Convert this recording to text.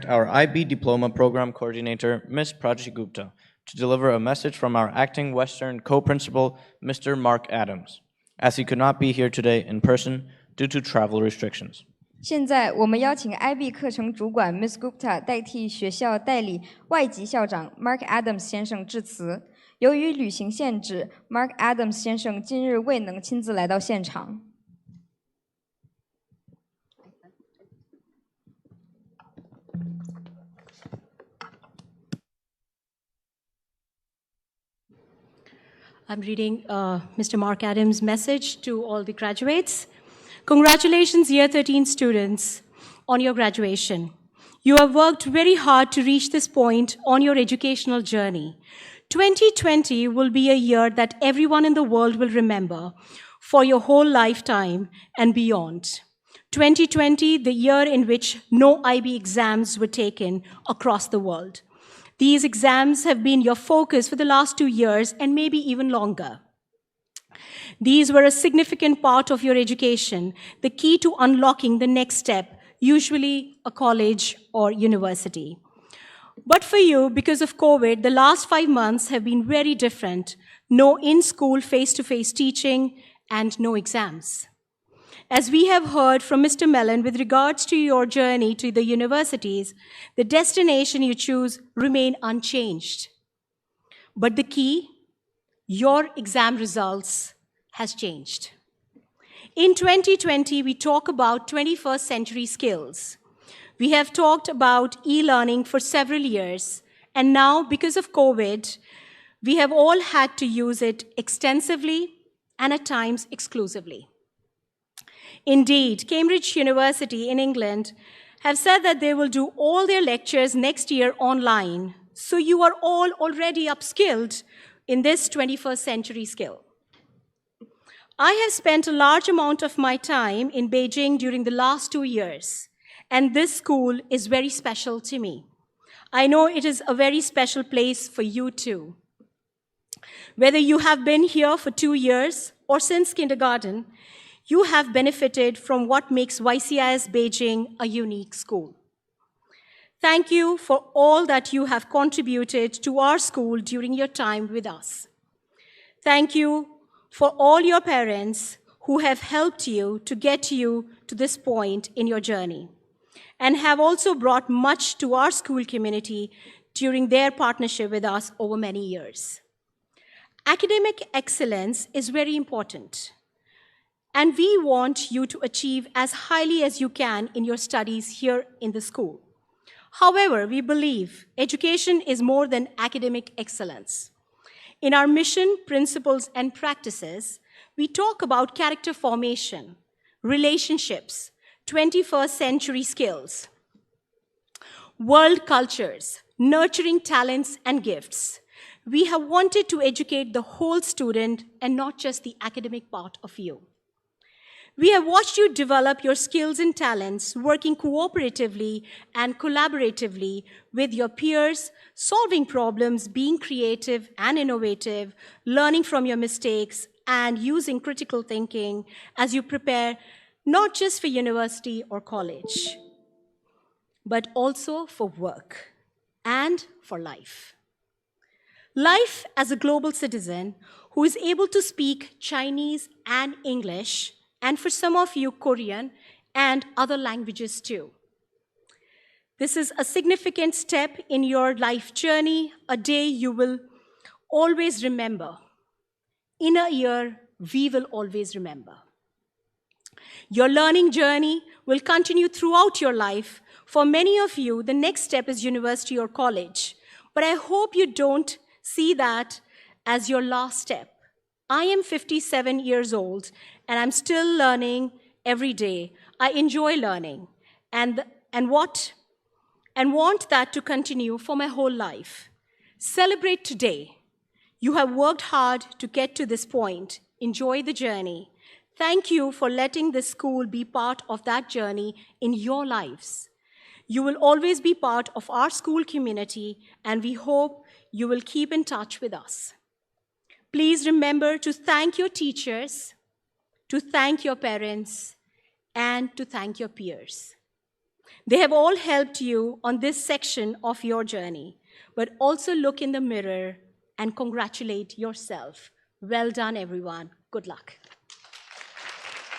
our IB Diploma Program Coordinator, Ms. Prachi Gupta, to deliver a message from our acting Western co-principal, Mr. Mark Adams, as he could not be here today in person due to travel restrictions. 现在我们邀请 IB 课程主管 Ms. Gupta 代替学校代理外籍校长 Mark Adams 先生致辞。由于旅行限制 ，Mark Adams 先生今日未能亲自来到现场。I'm reading Mr. Mark Adams' message to all the graduates. Congratulations, Year 13 students, on your graduation. You have worked very hard to reach this point on your educational journey. 2020 will be a year that everyone in the world will remember for your whole lifetime and beyond. 2020, the year in which no IB exams were taken across the world. These exams have been your focus for the last 2 years and maybe even longer. These were a significant part of your education, the key to unlocking the next step, usually a college or university. But for you, because of COVID, the last 5 months have been very different. No in-school face-to-face teaching and no exams. As we have heard from Mr. Mellon with regards to your journey to the universities, the destination you choose remain unchanged. But the key, your exam results, has changed. In 2020, we talk about 21st century skills. We have talked about e-learning for several years, and now, because of COVID, we have all had to use it extensively and at times exclusively. Indeed, Cambridge University in England have said that they will do all their lectures next year online. So you are all already upskilled in this 21st century skill. I have spent a large amount of my time in Beijing during the last 2 years, and this school is very special to me. I know it is a very special place for you too. Whether you have been here for 2 years or since kindergarten, you have benefited from what makes YCIS Beijing a unique school. Thank you for all that you have contributed to our school during your time with us. Thank you for all your parents who have helped you to get you to this point in your journey and have also brought much to our school community during their partnership with us over many years. Academic excellence is very important. And we want you to achieve as highly as you can in your studies here in the school. However, we believe education is more than academic excellence. In our mission, principles, and practices, we talk about character formation, relationships, 21st century skills, world cultures, nurturing talents and gifts. We have wanted to educate the whole student and not just the academic part of you. We have watched you develop your skills and talents, working cooperatively and collaboratively with your peers, solving problems, being creative and innovative, learning from your mistakes, and using critical thinking as you prepare not just for university or college, but also for work and for life. Life as a global citizen who is able to speak Chinese and English, and for some of you, Korean and other languages too. This is a significant step in your life journey, a day you will always remember. In a year, we will always remember. Your learning journey will continue throughout your life. For many of you, the next step is university or college. But I hope you don't see that as your last step. I am 57 years old, and I'm still learning every day. I enjoy learning and want that to continue for my whole life. Celebrate today. You have worked hard to get to this point. Enjoy the journey. Thank you for letting this school be part of that journey in your lives. You will always be part of our school community, and we hope you will keep in touch with us. Please remember to thank your teachers, to thank your parents, and to thank your peers. They have all helped you on this section of your journey, but also look in the mirror and congratulate yourself. Well done, everyone. Good luck.